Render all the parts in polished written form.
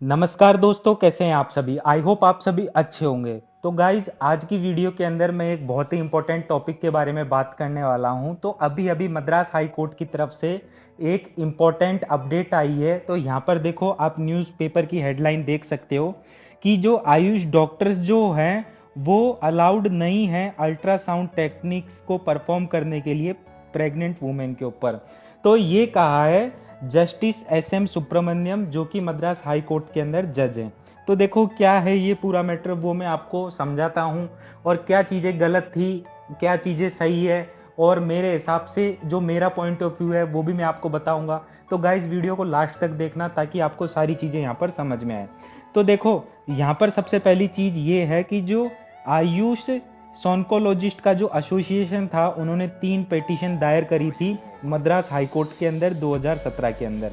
नमस्कार दोस्तों, कैसे हैं आप सभी। आई होप आप सभी अच्छे होंगे। तो गाइज, आज की वीडियो के अंदर मैं एक बहुत ही इंपॉर्टेंट टॉपिक के बारे में बात करने वाला हूं। तो अभी अभी मद्रास हाई कोर्ट की तरफ से एक इम्पॉर्टेंट अपडेट आई है। तो यहाँ पर देखो, आप न्यूज़पेपर की हेडलाइन देख सकते हो कि जो आयुष डॉक्टर्स जो हैं वो अलाउड नहीं है अल्ट्रासाउंड टेक्निक्स को परफॉर्म करने के लिए प्रेग्नेंट वुमेन के ऊपर। तो ये कहा है जस्टिस एस एम सुब्रमण्यम, जो कि मद्रास हाई कोर्ट के अंदर जज हैं। तो देखो क्या है ये पूरा मैटर, वो मैं आपको समझाता हूँ और क्या चीज़ें गलत थी, क्या चीज़ें सही है, और मेरे हिसाब से जो मेरा पॉइंट ऑफ व्यू है वो भी मैं आपको बताऊंगा। तो गाइस, वीडियो को लास्ट तक देखना ताकि आपको सारी चीज़ें यहाँ पर समझ में आए। तो देखो, यहाँ पर सबसे पहली चीज़ ये है कि जो आयुष सोनकोलॉजिस्ट का जो एसोसिएशन था, उन्होंने 3 पिटीशन दायर करी थी मद्रास हाई कोर्ट के अंदर 2017 के अंदर।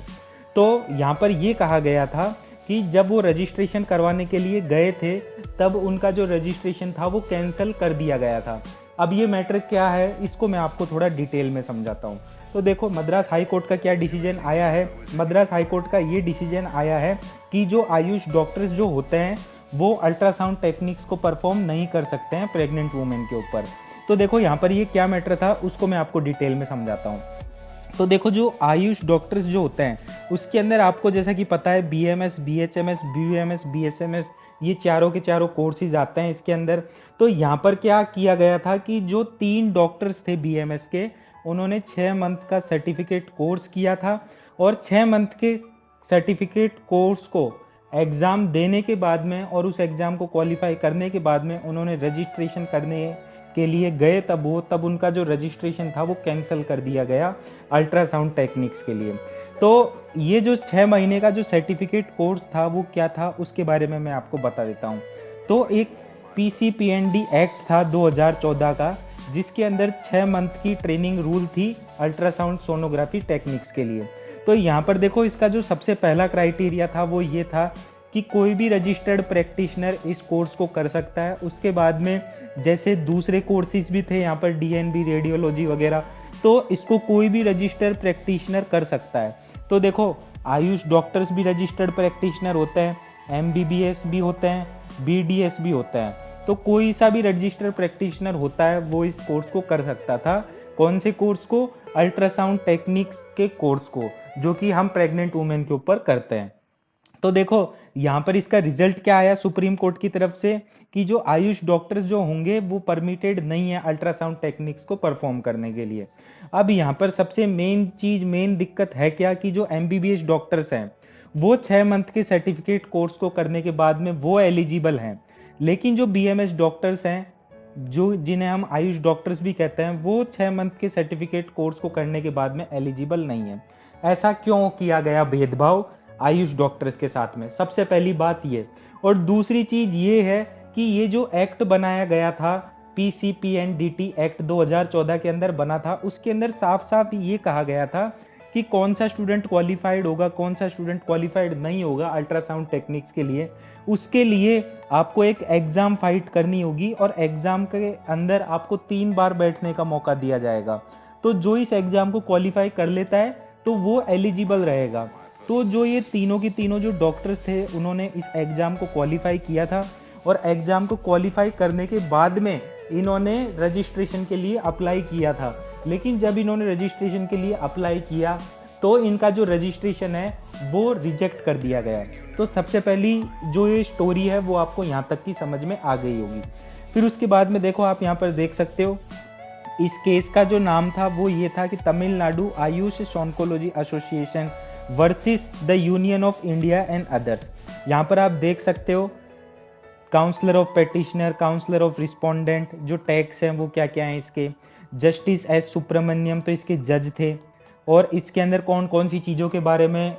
तो यहाँ पर ये कहा गया था कि जब वो रजिस्ट्रेशन करवाने के लिए गए थे, तब उनका जो रजिस्ट्रेशन था वो कैंसिल कर दिया गया था। अब ये मैटर क्या है, इसको मैं आपको थोड़ा डिटेल में समझाता हूँ। तो देखो, मद्रास हाई कोर्ट का क्या डिसीजन आया है। मद्रास हाई कोर्ट का ये डिसीजन आया है कि जो आयुष डॉक्टर्स जो होते हैं वो अल्ट्रासाउंड टेक्निक्स को परफॉर्म नहीं कर सकते हैं प्रेग्नेंट वुमेन के ऊपर। तो देखो, यहाँ पर ये क्या मैटर था उसको मैं आपको डिटेल में समझाता हूँ। तो देखो, जो आयुष डॉक्टर्स जो होते हैं उसके अंदर आपको जैसा कि पता है बीएमएस, बीएचएमएस, बीयूएमएस, बीएसएमएस, ये चारों के चारों कोर्सेज आते हैं इसके अंदर। तो यहाँ पर क्या किया गया था कि जो 3 डॉक्टर्स थे बीएमएस के, उन्होंने 6 मंथ का सर्टिफिकेट कोर्स किया था, और 6 मंथ के सर्टिफिकेट कोर्स को एग्ज़ाम देने के बाद में और उस एग्ज़ाम को क्वालिफाई करने के बाद में उन्होंने रजिस्ट्रेशन करने के लिए गए, तब उनका जो रजिस्ट्रेशन था वो कैंसिल कर दिया गया अल्ट्रासाउंड टेक्निक्स के लिए। तो ये जो 6 महीने का जो सर्टिफिकेट कोर्स था वो क्या था, उसके बारे में मैं आपको बता देता हूँ। तो एक पीसीपीएनडी एक्ट था 2014 का, जिसके अंदर 6 मंथ की ट्रेनिंग रूल थी अल्ट्रासाउंड सोनोग्राफी टेक्निक्स के लिए। तो यहाँ पर देखो, इसका जो सबसे पहला क्राइटेरिया था वो ये था कि कोई भी रजिस्टर्ड प्रैक्टिशनर इस कोर्स को कर सकता है। उसके बाद में जैसे दूसरे कोर्सेज भी थे यहाँ पर, डीएनबी, रेडियोलॉजी वगैरह, तो इसको कोई भी रजिस्टर्ड प्रैक्टिशनर कर सकता है। तो देखो, आयुष डॉक्टर्स भी रजिस्टर्ड प्रैक्टिशनर होते हैं, एमबीबीएस भी होते हैं, बीडीएस भी होता है। तो कोई सा भी रजिस्टर्ड प्रैक्टिशनर होता है वो इस कोर्स को कर सकता था। कौन से कोर्स को? अल्ट्रासाउंड टेक्निक्स के कोर्स को, जो कि हम प्रेग्नेंट वुमेन के ऊपर करते हैं। तो देखो, यहाँ पर इसका रिजल्ट क्या आया सुप्रीम कोर्ट की तरफ से, कि जो आयुष डॉक्टर्स जो होंगे वो परमिटेड नहीं है अल्ट्रासाउंड टेक्निक्स को परफॉर्म करने के लिए। अब यहाँ पर सबसे मेन चीज, मेन दिक्कत है क्या, कि जो एमबीबीएस डॉक्टर्स हैं वो 6 मंथ के सर्टिफिकेट कोर्स को करने के बाद में वो एलिजिबल हैं, लेकिन जो बीएमएस डॉक्टर्स हैं, जो जिन्हें हम आयुष डॉक्टर्स भी कहते हैं, वो 6 मंथ के सर्टिफिकेट कोर्स को करने के बाद में एलिजिबल नहीं है। ऐसा क्यों किया गया भेदभाव आयुष डॉक्टर्स के साथ में? सबसे पहली बात ये। और दूसरी चीज ये है कि ये जो एक्ट बनाया गया था, पीसीपीएनडीटी एक्ट 2014 के अंदर बना था, उसके अंदर साफ साफ ये कहा गया था कि कौन सा स्टूडेंट क्वालिफाइड होगा, कौन सा स्टूडेंट क्वालिफाइड नहीं होगा अल्ट्रासाउंड टेक्निक्स के लिए। उसके लिए आपको एक एग्जाम फाइट करनी होगी, और एग्जाम के अंदर आपको 3 बार बैठने का मौका दिया जाएगा। तो जो इस एग्जाम को क्वालिफाई कर लेता है तो वो एलिजिबल रहेगा। तो जो ये तीनों की तीनों जो डॉक्टर्स थे, उन्होंने इस एग्जाम को क्वालिफाई किया था, और एग्जाम को क्वालिफाई करने के बाद में इन्होंने रजिस्ट्रेशन के लिए अप्लाई किया था। लेकिन जब इन्होंने रजिस्ट्रेशन के लिए अप्लाई किया तो इनका जो रजिस्ट्रेशन है वो रिजेक्ट कर दिया गया। तो सबसे पहली जो ये स्टोरी है वो आपको यहाँ तक की समझ में आ गई होगी। फिर उसके बाद में देखो, आप यहाँ पर देख सकते हो, इस केस का जो नाम था वो ये था कि Tamil Nadu Ayush sonology association versus the union of India and others. यहाँ पर आप देख सकते हो counsellor of petitioner, counsellor of respondent, जो टैक्स हैं वो क्या क्या हैं इसके, जस्टिस एस सुब्रमण्यम तो इसके जज थे। और इसके अंदर कौन कौन सी चीज़ों के बारे में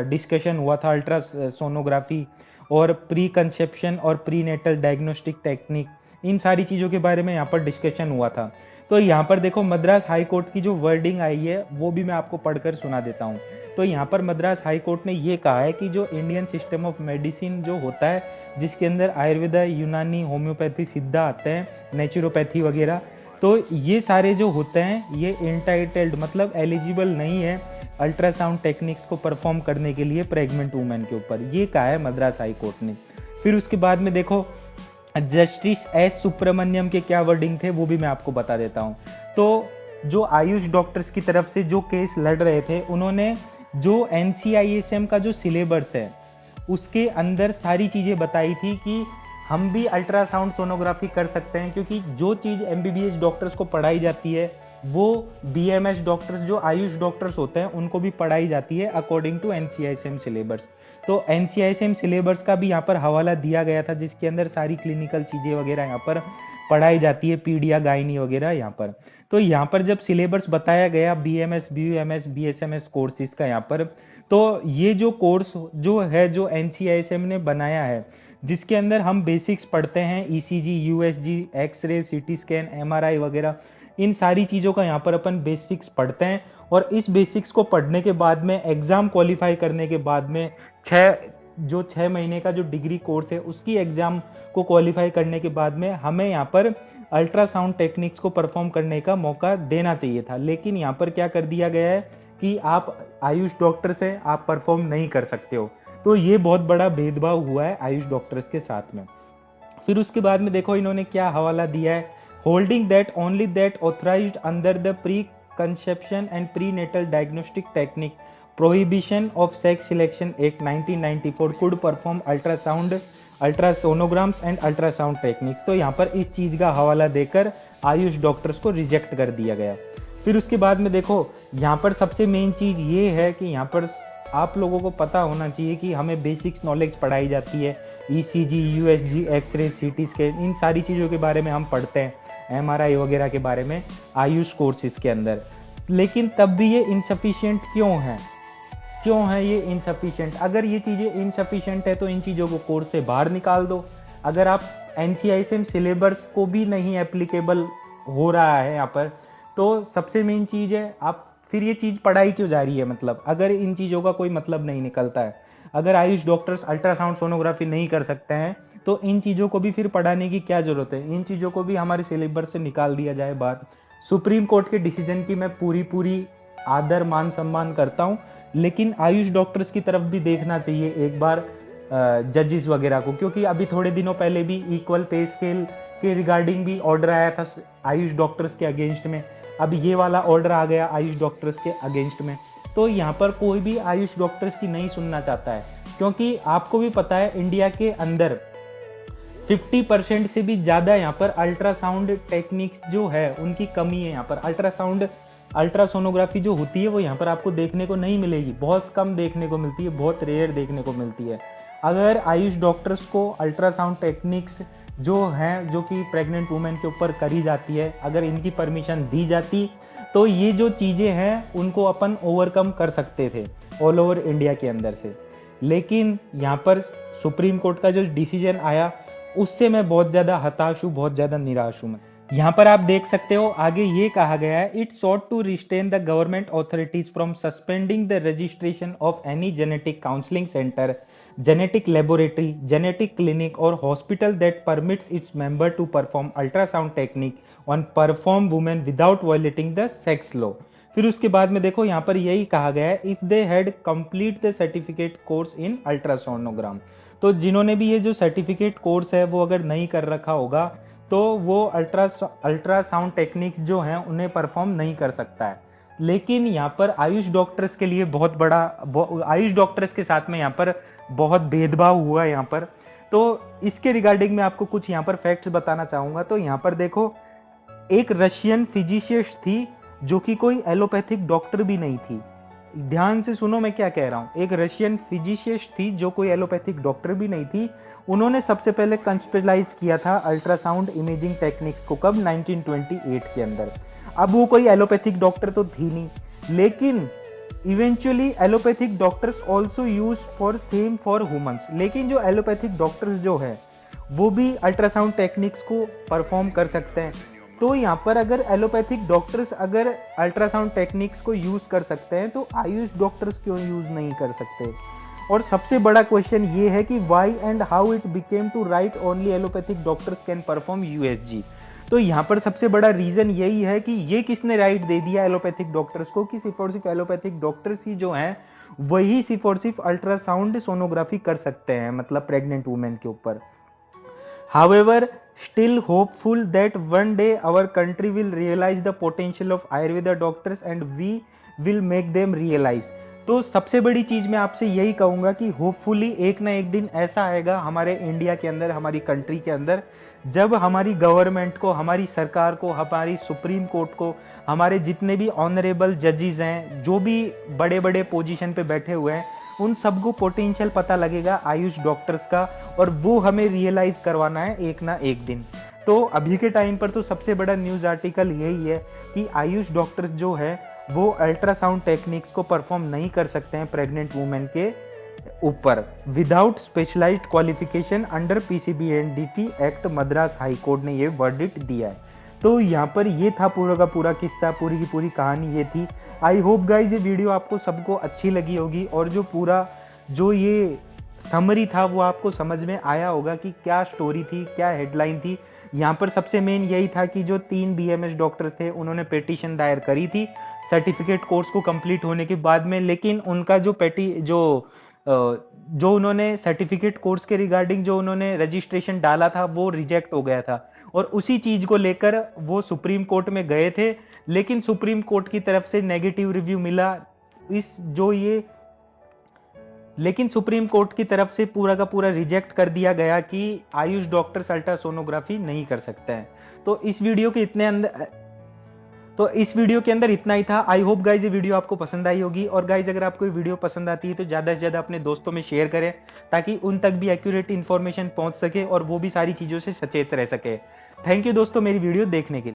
डिस्कशन हुआ था, अल्ट्रा सोनोग्राफी और प्री कंसेप्शन और प्री नेटल डायग्नोस्टिक टेक्निक, इन सारी चीज़ों के बारे में यहाँ पर डिस्कशन हुआ था। तो यहाँ पर देखो, मद्रास हाई कोर्ट की जो वर्डिंग आई है वो भी मैं आपको पढ़कर सुना देता हूँ। तो यहाँ पर मद्रास हाई कोर्ट ने ये कहा है कि जो इंडियन सिस्टम ऑफ मेडिसिन जो होता है, जिसके अंदर आयुर्वेदा, यूनानी, होम्योपैथी, सिद्धा आते हैं, नेचुरोपैथी वगैरह, तो ये सारे जो होते हैं ये इंटाइटल्ड मतलब एलिजिबल नहीं है अल्ट्रासाउंड टेक्निक्स को परफॉर्म करने के लिए प्रेग्नेंट वुमेन के ऊपर। ये कहा है मद्रास हाई कोर्ट ने। फिर उसके बाद में देखो जस्टिस एस सुब्रमण्यम के क्या वर्डिंग थे वो भी मैं आपको बता देता हूँ। तो जो आयुष डॉक्टर्स की तरफ से जो केस लड़ रहे थे, उन्होंने जो एनसीआईएसएम का जो सिलेबस है उसके अंदर सारी चीजें बताई थी कि हम भी अल्ट्रासाउंड सोनोग्राफी कर सकते हैं, क्योंकि जो चीज एमबीबीएस डॉक्टर्स को पढ़ाई जाती है वो बीएमएस डॉक्टर्स जो आयुष डॉक्टर्स होते हैं उनको भी पढ़ाई जाती है अकॉर्डिंग टू एनसीआईएसएम सिलेबस। तो एनसीआईएसएम सिलेबस का भी यहाँ पर हवाला दिया गया था, जिसके अंदर सारी क्लिनिकल चीजें वगैरह यहाँ पर पढ़ाई जाती है, पीडिया गायनी वगैरह यहाँ पर। तो यहाँ पर जब सिलेबस बताया गया बीएमएस बीयूएमएस बीएसएमएस कोर्सेज का यहाँ पर, तो ये जो कोर्स जो है जो एनसीआईएसएम ने बनाया है, जिसके अंदर हम बेसिक्स पढ़ते हैं ECG, USG, x ray, CT scan, MRI वगैरह, इन सारी चीजों का यहाँ पर अपन बेसिक्स पढ़ते हैं। और इस बेसिक्स को पढ़ने के बाद में एग्जाम क्वालिफाई करने के बाद में 6 महीने का जो डिग्री कोर्स है उसकी एग्जाम को क्वालिफाई करने के बाद में हमें यहाँ पर अल्ट्रासाउंड टेक्निक्स को परफॉर्म करने का मौका देना चाहिए था। लेकिन यहाँ पर क्या कर दिया गया है कि आप आयुष डॉक्टर से आप परफॉर्म नहीं कर सकते हो। तो ये बहुत बड़ा भेदभाव हुआ है आयुष डॉक्टर्स के साथ में। फिर उसके बाद में देखो इन्होंने क्या हवाला दिया है, holding that only that authorised under the preconception and prenatal diagnostic technique prohibition of sex selection act 1994 could perform ultrasound, ultrasonograms and ultrasound techniques. तो यहाँ पर इस चीज का हवाला देकर आयुष डॉक्टर्स को रिजेक्ट कर दिया गया। फिर उसके बाद में देखो यहाँ पर सबसे मेन चीज ये है कि यहाँ पर आप लोगों को पता होना चाहिए कि हमें बेसिक्स नॉलेज पढ़ाई जाती है, ECG, USG, x ray, CT scan, इन सारी चीज़ों के बारे में हम पढ़ते हैं, एमआरआई वगैरह के बारे में आयुष कोर्सेज के अंदर। लेकिन तब भी ये इनसफिशिएंट क्यों है ये इनसफिशिएंट? अगर ये चीज़ें इनसफिशिएंट है तो इन चीज़ों को कोर्स से बाहर निकाल दो। अगर आप एनसीआईएसएम सिलेबस को भी नहीं एप्लीकेबल हो रहा है यहाँ पर, तो सबसे मेन चीज़ है आप फिर ये चीज पढ़ाई क्यों जा रही है? मतलब अगर इन चीजों का कोई मतलब नहीं निकलता है, अगर आयुष डॉक्टर्स अल्ट्रासाउंड सोनोग्राफी नहीं कर सकते हैं तो इन चीजों को भी फिर पढ़ाने की क्या जरूरत है? इन चीजों को भी हमारे सिलेबस से निकाल दिया जाए बाहर। सुप्रीम कोर्ट के डिसीजन की मैं पूरी आदर मान सम्मान करता हूं, लेकिन आयुष डॉक्टर्स की तरफ भी देखना चाहिए एक बार जजेस वगैरह को, क्योंकि अभी थोड़े दिनों पहले भी इक्वल पे स्केल के रिगार्डिंग भी ऑर्डर आया था आयुष डॉक्टर्स के अगेंस्ट में। अब ये वाला ऑर्डर आ गया आयुष डॉक्टर्स के अगेंस्ट में। तो यहाँ पर कोई भी आयुष डॉक्टर्स की नहीं सुनना चाहता है, क्योंकि आपको भी पता है इंडिया के अंदर 50% से भी ज्यादा यहाँ पर अल्ट्रासाउंड टेक्निक्स जो है उनकी कमी है। यहाँ पर अल्ट्रासोनोग्राफी जो होती है वो यहाँ पर आपको देखने को नहीं मिलेगी, बहुत कम देखने को मिलती है, बहुत रेयर देखने को मिलती है। अगर आयुष डॉक्टर्स को अल्ट्रासाउंड टेक्निक्स जो हैं जो कि प्रेग्नेंट वुमेन के ऊपर करी जाती है, अगर इनकी परमिशन दी जाती तो ये जो चीजें हैं उनको अपन ओवरकम कर सकते थे ऑल ओवर इंडिया के अंदर से। लेकिन यहाँ पर सुप्रीम कोर्ट का जो डिसीजन आया उससे मैं बहुत ज्यादा हताश हूँ, बहुत ज्यादा निराश हूँ। यहाँ पर आप देख सकते हो आगे ये कहा गया है, it sought to restrain the government authorities from suspending the registration of any genetic counselling centre, genetic laboratory, genetic clinic or hospital that permits its member to perform ultrasound technique on perform women without violating the sex law। फिर उसके बाद में देखो यहाँ पर यही कहा गया है, if they had complete the certificate course in ultrasonogram। तो जिन्होंने भी ये जो सर्टिफिकेट कोर्स है वो अगर नहीं कर रखा होगा तो वो अल्ट्रासाउंड टेक्निक्स जो हैं उन्हें परफॉर्म नहीं कर सकता है। लेकिन यहाँ पर आयुष डॉक्टर्स के लिए बहुत बड़ा, आयुष डॉक्टर्स के साथ में यहाँ पर बहुत भेदभाव हुआ है यहाँ पर। तो इसके रिगार्डिंग मैं आपको कुछ यहाँ पर फैक्ट्स बताना चाहूंगा। तो यहाँ पर देखो एक रशियन फिजिशिस्ट थी जो कि कोई एलोपैथिक डॉक्टर भी नहीं थी। ध्यान से सुनो मैं क्या कह रहा हूँ। एक रशियन फिजिशिस्ट थी जो कोई एलोपैथिक डॉक्टर भी नहीं थी। उन्होंने सबसे पहले कंस्पेशलाइज किया था अल्ट्रासाउंड इमेजिंग टेक्निक्स को, कब? 1928 के अंदर। अब वो कोई एलोपैथिक डॉक्टर तो थी नहीं, लेकिन eventually allopathic doctors also use for same for humans. लेकिन जो एलोपैथिक डॉक्टर्स जो है वो भी अल्ट्रासाउंड टेक्निक्स को परफॉर्म कर सकते हैं। तो यहाँ पर अगर एलोपैथिक डॉक्टर्स अगर अल्ट्रासाउंड टेक्निक्स को यूज कर सकते हैं तो आयुष डॉक्टर्स क्यों यूज नहीं कर सकते? और सबसे बड़ा क्वेश्चन ये है कि why and how it became to right only allopathic doctors can perform USG. तो यहाँ पर सबसे बड़ा रीजन यही है कि ये किसने राइट दे दिया एलोपैथिक डॉक्टर्स को कि सिर्फ और सिर्फ एलोपैथिक डॉक्टर्स ही जो हैं वही सिर्फ और सिर्फ अल्ट्रासाउंड सोनोग्राफी कर सकते हैं, मतलब प्रेग्नेंट वुमेन के ऊपर। However, still hopeful that one day our country will realize the potential of Ayurveda doctors and we will make them realize। तो सबसे बड़ी चीज मैं आपसे यही कहूंगा कि होपफुली एक ना एक दिन ऐसा आएगा हमारे इंडिया के अंदर, हमारी कंट्री के अंदर, जब हमारी गवर्नमेंट को, हमारी सरकार को, हमारी सुप्रीम कोर्ट को, हमारे जितने भी ऑनरेबल जजेस हैं, जो भी बड़े बड़े पोजीशन पे बैठे हुए हैं, उन सबको पोटेंशियल पता लगेगा आयुष डॉक्टर्स का, और वो हमें रियलाइज करवाना है एक ना एक दिन। तो अभी के टाइम पर तो सबसे बड़ा न्यूज आर्टिकल यही है कि आयुष डॉक्टर्स जो है वो अल्ट्रासाउंड टेक्निक्स को परफॉर्म नहीं कर सकते हैं प्रेग्नेंट वुमेन के ऊपर without specialised qualification under PCBNDT act. Madras high court ने ये वर्डिक्ट दिया है। तो यहाँ पर ये था पूरा का पूरा किस्सा, पूरी की पूरी कहानी ये थी। आई होप गाइज ये वीडियो आपको सबको अच्छी लगी होगी, और जो पूरा जो ये समरी था वो आपको समझ में आया होगा कि क्या स्टोरी थी, क्या हेडलाइन थी। यहाँ पर सबसे मेन यही था कि जो 3 बीएमएस डॉक्टर्स थे उन्होंने पिटीशन दायर करी थी सर्टिफिकेट कोर्स को कंप्लीट होने के बाद में, लेकिन उनका जो उन्होंने सर्टिफिकेट कोर्स के रिगार्डिंग जो उन्होंने रजिस्ट्रेशन डाला था वो रिजेक्ट हो गया था, और उसी चीज को लेकर वो सुप्रीम कोर्ट में गए थे, लेकिन सुप्रीम कोर्ट की तरफ से नेगेटिव रिव्यू मिला। लेकिन सुप्रीम कोर्ट की तरफ से पूरा का पूरा रिजेक्ट कर दिया गया कि आयुष डॉक्टर्स अल्ट्रासोनोग्राफी नहीं कर सकते हैं। तो इस वीडियो के अंदर इतना ही था। आई होप गाइज ये वीडियो आपको पसंद आई होगी, और गाइज अगर आपको ये वीडियो पसंद आती है तो ज्यादा से ज्यादा अपने दोस्तों में शेयर करें ताकि उन तक भी एक्यूरेट इंफॉर्मेशन पहुंच सके और वो भी सारी चीजों से सचेत रह सके। थैंक यू दोस्तों मेरी वीडियो देखने के लिए।